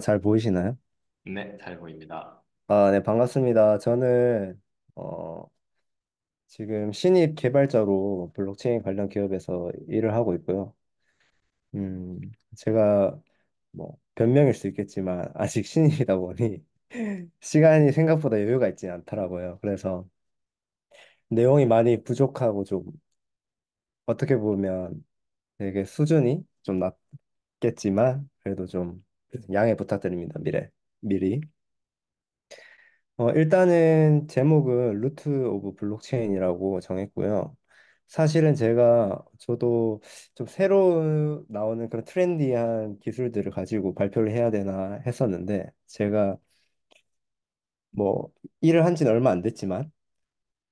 잘 보이시나요? 네, 잘 보입니다. 네, 반갑습니다. 저는 어, 지금 신입 개발자로 블록체인 관련 기업에서 일을 하고 있고요. 음, 제가 뭐 변명일 수 있겠지만 아직 신입이다 보니 시간이 생각보다 여유가 있지 않더라고요. 그래서 내용이 많이 부족하고 좀 어떻게 보면 되게 수준이 좀 낮겠지만 그래도 좀 양해 부탁드립니다. 미리. 일단은 제목은 루트 오브 블록체인이라고 정했고요. 사실은 저도 좀 새로 나오는 그런 트렌디한 기술들을 가지고 발표를 해야 되나 했었는데, 제가 뭐 일을 한 지는 얼마 안 됐지만,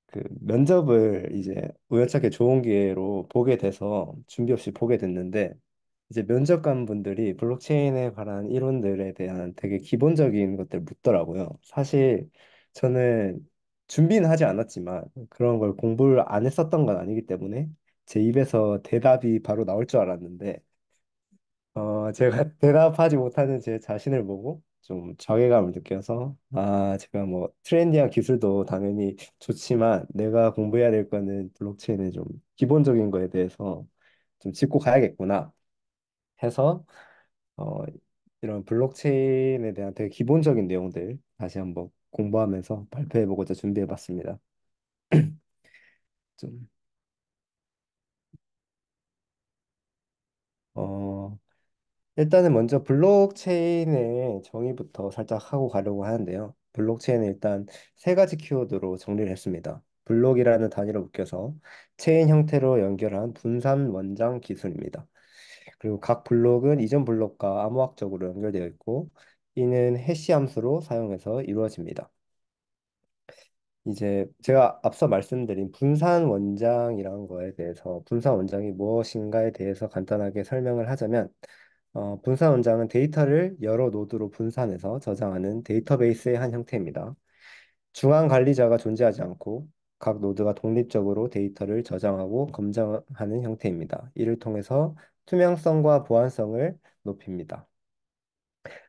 그 면접을 이제 우연찮게 좋은 기회로 보게 돼서 준비 없이 보게 됐는데, 이제 면접관 분들이 블록체인에 관한 이론들에 대한 되게 기본적인 것들 묻더라고요. 사실 저는 준비는 하지 않았지만 그런 걸 공부를 안 했었던 건 아니기 때문에 제 입에서 대답이 바로 나올 줄 알았는데 제가 대답하지 못하는 제 자신을 보고 좀 자괴감을 느껴서 제가 뭐 트렌디한 기술도 당연히 좋지만 내가 공부해야 될 거는 블록체인의 좀 기본적인 거에 대해서 좀 짚고 가야겠구나 해서 어, 이런 블록체인에 대한 되게 기본적인 내용들 다시 한번 공부하면서 발표해보고자 준비해봤습니다. 좀, 어, 일단은 먼저 블록체인의 정의부터 살짝 하고 가려고 하는데요. 블록체인은 일단 세 가지 키워드로 정리를 했습니다. 블록이라는 단위로 묶여서 체인 형태로 연결한 분산 원장 기술입니다. 그리고 각 블록은 이전 블록과 암호학적으로 연결되어 있고 이는 해시 함수로 사용해서 이루어집니다. 이제 제가 앞서 말씀드린 분산 원장이라는 거에 대해서 분산 원장이 무엇인가에 대해서 간단하게 설명을 하자면 분산 원장은 데이터를 여러 노드로 분산해서 저장하는 데이터베이스의 한 형태입니다. 중앙 관리자가 존재하지 않고 각 노드가 독립적으로 데이터를 저장하고 검증하는 형태입니다. 이를 통해서 투명성과 보안성을 높입니다.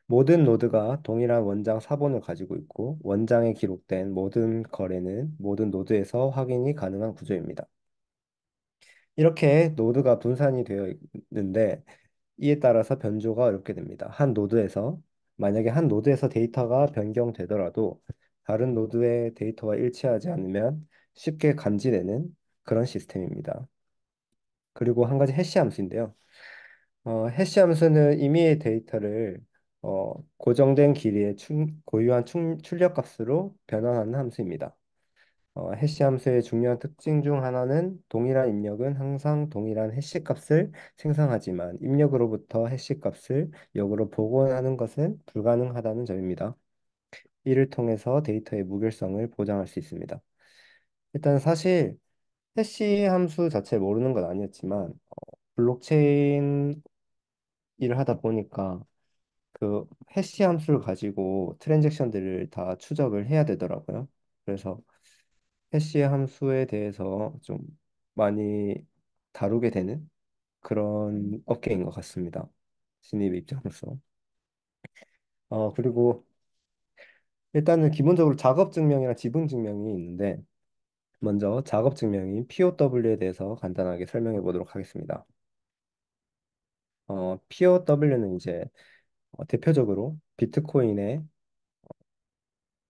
모든 노드가 동일한 원장 사본을 가지고 있고 원장에 기록된 모든 거래는 모든 노드에서 확인이 가능한 구조입니다. 이렇게 노드가 분산이 되어 있는데 이에 따라서 변조가 어렵게 됩니다. 만약에 한 노드에서 데이터가 변경되더라도 다른 노드의 데이터와 일치하지 않으면 쉽게 감지되는 그런 시스템입니다. 그리고 한 가지 해시 함수인데요. 해시 함수는 임의의 데이터를 고정된 길이의 고유한 출력 값으로 변환하는 함수입니다. 해시 함수의 중요한 특징 중 하나는 동일한 입력은 항상 동일한 해시 값을 생성하지만 입력으로부터 해시 값을 역으로 복원하는 것은 불가능하다는 점입니다. 이를 통해서 데이터의 무결성을 보장할 수 있습니다. 일단 사실 해시 함수 자체를 모르는 건 아니었지만 블록체인 일을 하다 보니까 그 해시 함수를 가지고 트랜잭션들을 다 추적을 해야 되더라고요. 그래서 해시 함수에 대해서 좀 많이 다루게 되는 그런 업계인 것 같습니다. 신입 입장으로서. 그리고 일단은 기본적으로 작업 증명이랑 지분 증명이 있는데 먼저 작업 증명인 POW에 대해서 간단하게 설명해 보도록 하겠습니다. POW는 이제 대표적으로 비트코인의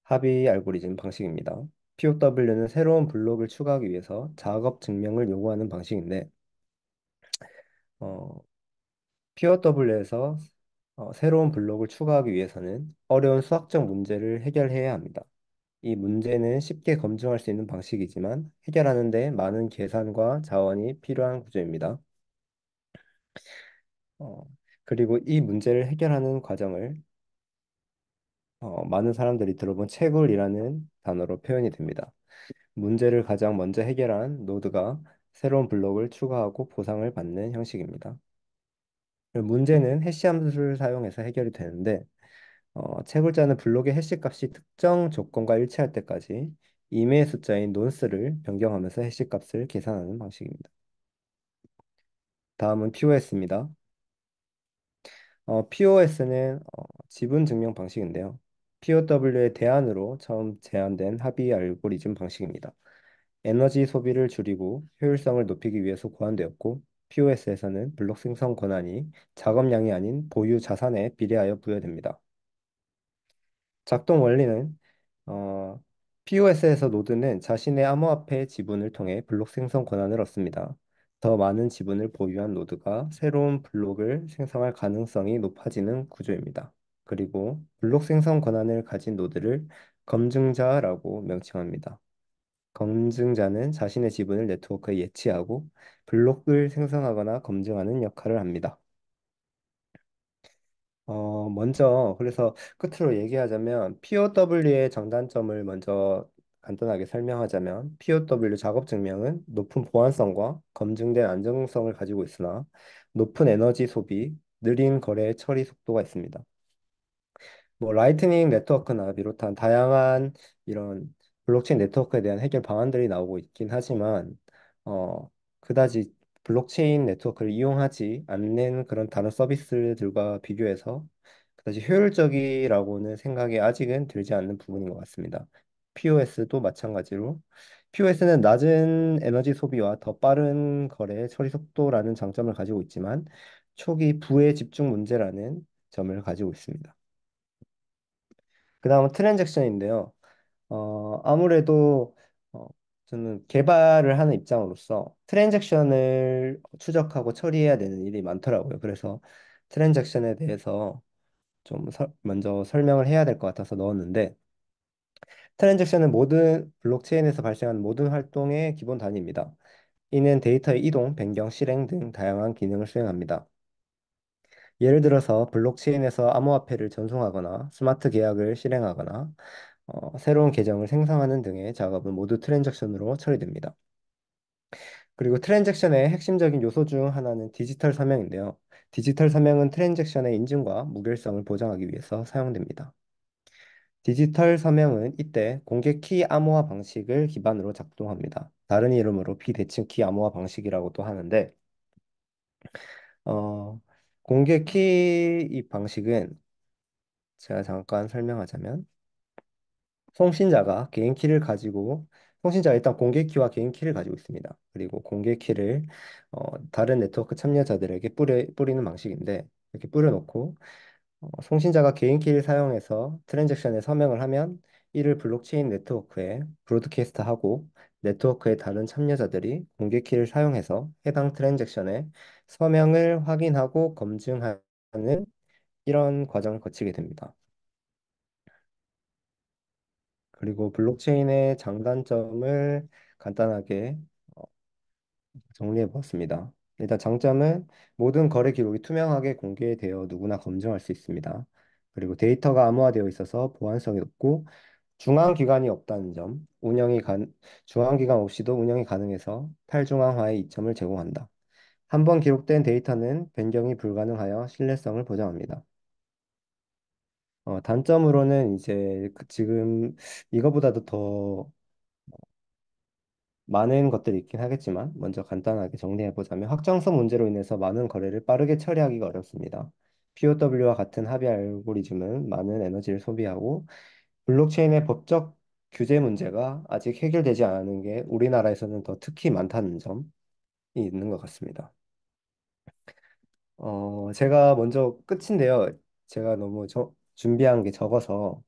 합의 알고리즘 방식입니다. POW는 새로운 블록을 추가하기 위해서 작업 증명을 요구하는 방식인데, 어, POW에서 새로운 블록을 추가하기 위해서는 어려운 수학적 문제를 해결해야 합니다. 이 문제는 쉽게 검증할 수 있는 방식이지만 해결하는 데 많은 계산과 자원이 필요한 구조입니다. 어, 그리고 이 문제를 해결하는 과정을 많은 사람들이 들어본 채굴이라는 단어로 표현이 됩니다. 문제를 가장 먼저 해결한 노드가 새로운 블록을 추가하고 보상을 받는 형식입니다. 문제는 해시 함수를 사용해서 해결이 되는데 채굴자는 블록의 해시 값이 특정 조건과 일치할 때까지 임의의 숫자인 논스를 변경하면서 해시 값을 계산하는 방식입니다. 다음은 POS입니다. POS는 지분 증명 방식인데요. POW의 대안으로 처음 제안된 합의 알고리즘 방식입니다. 에너지 소비를 줄이고 효율성을 높이기 위해서 고안되었고, POS에서는 블록 생성 권한이 작업량이 아닌 보유 자산에 비례하여 부여됩니다. 작동 원리는 어, POS에서 노드는 자신의 암호화폐 지분을 통해 블록 생성 권한을 얻습니다. 더 많은 지분을 보유한 노드가 새로운 블록을 생성할 가능성이 높아지는 구조입니다. 그리고 블록 생성 권한을 가진 노드를 검증자라고 명칭합니다. 검증자는 자신의 지분을 네트워크에 예치하고 블록을 생성하거나 검증하는 역할을 합니다. 먼저 그래서 끝으로 얘기하자면 POW의 장단점을 먼저 간단하게 설명하자면 POW 작업 증명은 높은 보안성과 검증된 안정성을 가지고 있으나 높은 에너지 소비, 느린 거래 처리 속도가 있습니다. 뭐 라이트닝 네트워크나 비롯한 다양한 이런 블록체인 네트워크에 대한 해결 방안들이 나오고 있긴 하지만 그다지 블록체인 네트워크를 이용하지 않는 그런 다른 서비스들과 비교해서 그다지 효율적이라고는 생각이 아직은 들지 않는 부분인 것 같습니다. POS도 마찬가지로 POS는 낮은 에너지 소비와 더 빠른 거래 처리 속도라는 장점을 가지고 있지만 초기 부의 집중 문제라는 점을 가지고 있습니다. 그 다음은 트랜잭션인데요. 아무래도 어, 저는 개발을 하는 입장으로서 트랜잭션을 추적하고 처리해야 되는 일이 많더라고요. 그래서 트랜잭션에 대해서 좀 먼저 설명을 해야 될 것 같아서 넣었는데, 트랜잭션은 모든 블록체인에서 발생하는 모든 활동의 기본 단위입니다. 이는 데이터의 이동, 변경, 실행 등 다양한 기능을 수행합니다. 예를 들어서 블록체인에서 암호화폐를 전송하거나 스마트 계약을 실행하거나 새로운 계정을 생성하는 등의 작업은 모두 트랜잭션으로 처리됩니다. 그리고 트랜잭션의 핵심적인 요소 중 하나는 디지털 서명인데요. 디지털 서명은 트랜잭션의 인증과 무결성을 보장하기 위해서 사용됩니다. 디지털 서명은 이때 공개 키 암호화 방식을 기반으로 작동합니다. 다른 이름으로 비대칭 키 암호화 방식이라고도 하는데, 어, 공개 키 이 방식은 제가 잠깐 설명하자면, 송신자가 개인 키를 가지고 송신자가 일단 공개 키와 개인 키를 가지고 있습니다. 그리고 공개 키를 다른 네트워크 참여자들에게 뿌리는 방식인데, 이렇게 뿌려놓고 송신자가 개인 키를 사용해서 트랜잭션에 서명을 하면 이를 블록체인 네트워크에 브로드캐스트하고, 네트워크의 다른 참여자들이 공개 키를 사용해서 해당 트랜잭션에 서명을 확인하고 검증하는 이런 과정을 거치게 됩니다. 그리고 블록체인의 장단점을 간단하게 어, 정리해 보았습니다. 일단 장점은 모든 거래 기록이 투명하게 공개되어 누구나 검증할 수 있습니다. 그리고 데이터가 암호화되어 있어서 보안성이 높고 중앙 기관이 없다는 점, 중앙 기관 없이도 운영이 가능해서 탈중앙화의 이점을 제공한다. 한 번 기록된 데이터는 변경이 불가능하여 신뢰성을 보장합니다. 단점으로는 이제 지금 이거보다도 더 많은 것들이 있긴 하겠지만 먼저 간단하게 정리해 보자면, 확장성 문제로 인해서 많은 거래를 빠르게 처리하기가 어렵습니다. POW와 같은 합의 알고리즘은 많은 에너지를 소비하고 블록체인의 법적 규제 문제가 아직 해결되지 않은 게 우리나라에서는 더 특히 많다는 점이 있는 것 같습니다. 제가 먼저 끝인데요. 제가 너무 준비한 게 적어서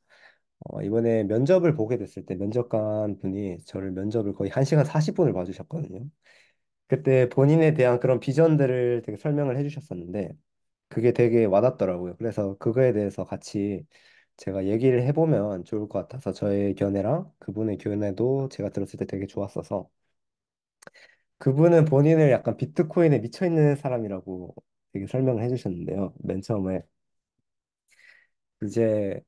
이번에 면접을 보게 됐을 때 면접관 분이 저를 면접을 거의 1시간 40분을 봐주셨거든요. 그때 본인에 대한 그런 비전들을 되게 설명을 해주셨었는데 그게 되게 와닿더라고요. 그래서 그거에 대해서 같이 제가 얘기를 해보면 좋을 것 같아서 저의 견해랑 그분의 견해도 제가 들었을 때 되게 좋았어서, 그분은 본인을 약간 비트코인에 미쳐있는 사람이라고 되게 설명을 해주셨는데요. 맨 처음에 이제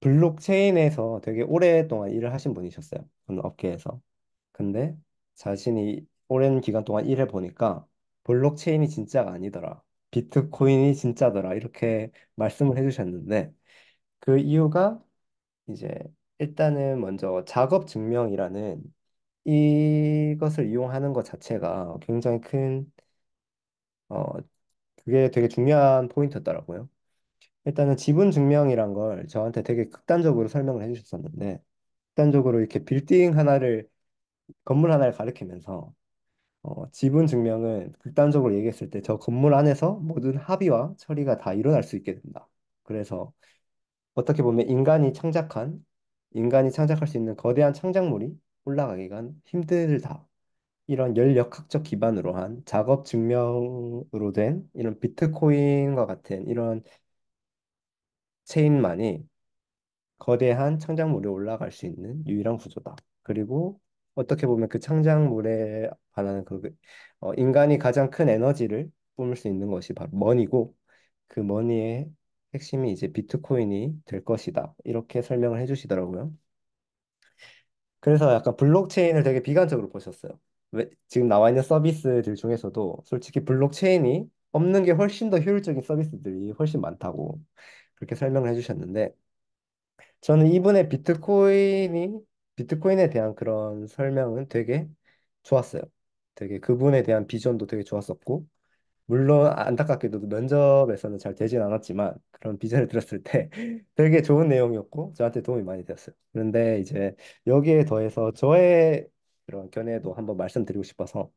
블록체인에서 되게 오랫동안 일을 하신 분이셨어요. 어느 업계에서. 근데 자신이 오랜 기간 동안 일해 보니까 블록체인이 진짜가 아니더라. 비트코인이 진짜더라. 이렇게 말씀을 해주셨는데, 그 이유가 이제 일단은 먼저 작업 증명이라는 이것을 이용하는 것 자체가 굉장히 큰 그게 되게 중요한 포인트였더라고요. 일단은 지분 증명이란 걸 저한테 되게 극단적으로 설명을 해주셨었는데, 극단적으로 이렇게 빌딩 하나를, 건물 하나를 가리키면서 지분 증명은 극단적으로 얘기했을 때 저 건물 안에서 모든 합의와 처리가 다 일어날 수 있게 된다. 그래서 어떻게 보면 인간이 창작할 수 있는 거대한 창작물이 올라가기가 힘들다. 이런 열역학적 기반으로 한 작업 증명으로 된 이런 비트코인과 같은 이런 체인만이 거대한 창작물이 올라갈 수 있는 유일한 구조다. 그리고 어떻게 보면 그 창작물에 반하는 인간이 가장 큰 에너지를 뿜을 수 있는 것이 바로 머니고 그 머니의 핵심이 이제 비트코인이 될 것이다. 이렇게 설명을 해주시더라고요. 그래서 약간 블록체인을 되게 비관적으로 보셨어요. 지금 나와 있는 서비스들 중에서도 솔직히 블록체인이 없는 게 훨씬 더 효율적인 서비스들이 훨씬 많다고 그렇게 설명을 해주셨는데 저는 이분의 비트코인에 대한 그런 설명은 되게 좋았어요. 되게 그분에 대한 비전도 되게 좋았었고, 물론 안타깝게도 면접에서는 잘 되진 않았지만 그런 비전을 들었을 때 되게 좋은 내용이었고 저한테 도움이 많이 되었어요. 그런데 이제 여기에 더해서 저의 그런 견해도 한번 말씀드리고 싶어서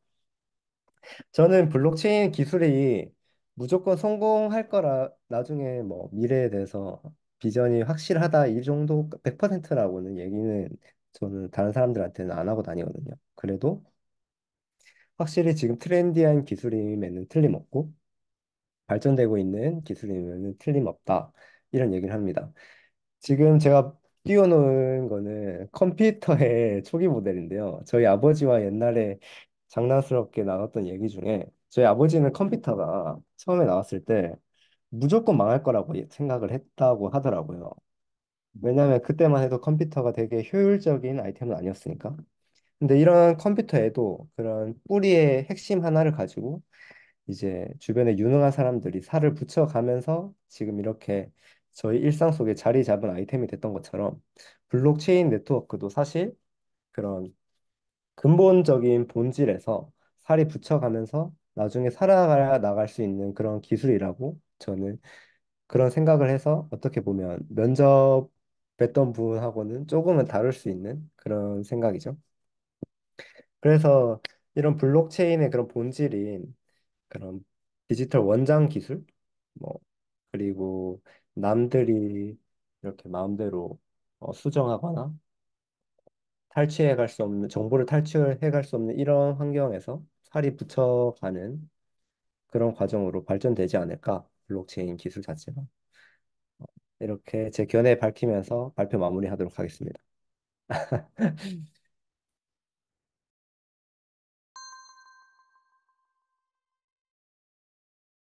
저는 블록체인 기술이 무조건 성공할 거라 나중에 뭐 미래에 대해서 비전이 확실하다 이 정도 100%라고는 얘기는 저는 다른 사람들한테는 안 하고 다니거든요. 그래도 확실히 지금 트렌디한 기술임에는 틀림없고 발전되고 있는 기술임에는 틀림없다. 이런 얘기를 합니다. 지금 제가 띄워놓은 거는 컴퓨터의 초기 모델인데요. 저희 아버지와 옛날에 장난스럽게 나눴던 얘기 중에 저희 아버지는 컴퓨터가 처음에 나왔을 때 무조건 망할 거라고 생각을 했다고 하더라고요. 왜냐하면 그때만 해도 컴퓨터가 되게 효율적인 아이템은 아니었으니까. 근데 이런 컴퓨터에도 그런 뿌리의 핵심 하나를 가지고 이제 주변에 유능한 사람들이 살을 붙여가면서 지금 이렇게 저희 일상 속에 자리 잡은 아이템이 됐던 것처럼 블록체인 네트워크도 사실 그런 근본적인 본질에서 살이 붙여가면서 나중에 살아가 나갈 수 있는 그런 기술이라고 저는 그런 생각을 해서 어떻게 보면 면접 뵀던 분하고는 조금은 다를 수 있는 그런 생각이죠. 그래서 이런 블록체인의 그런 본질인 그런 디지털 원장 기술, 뭐 그리고 남들이 이렇게 마음대로 수정하거나 탈취해 갈 수 없는 정보를 탈취해 갈 수 없는 이런 환경에서 살이 붙여가는 그런 과정으로 발전되지 않을까 블록체인 기술 자체가 이렇게 제 견해 밝히면서 발표 마무리하도록 하겠습니다.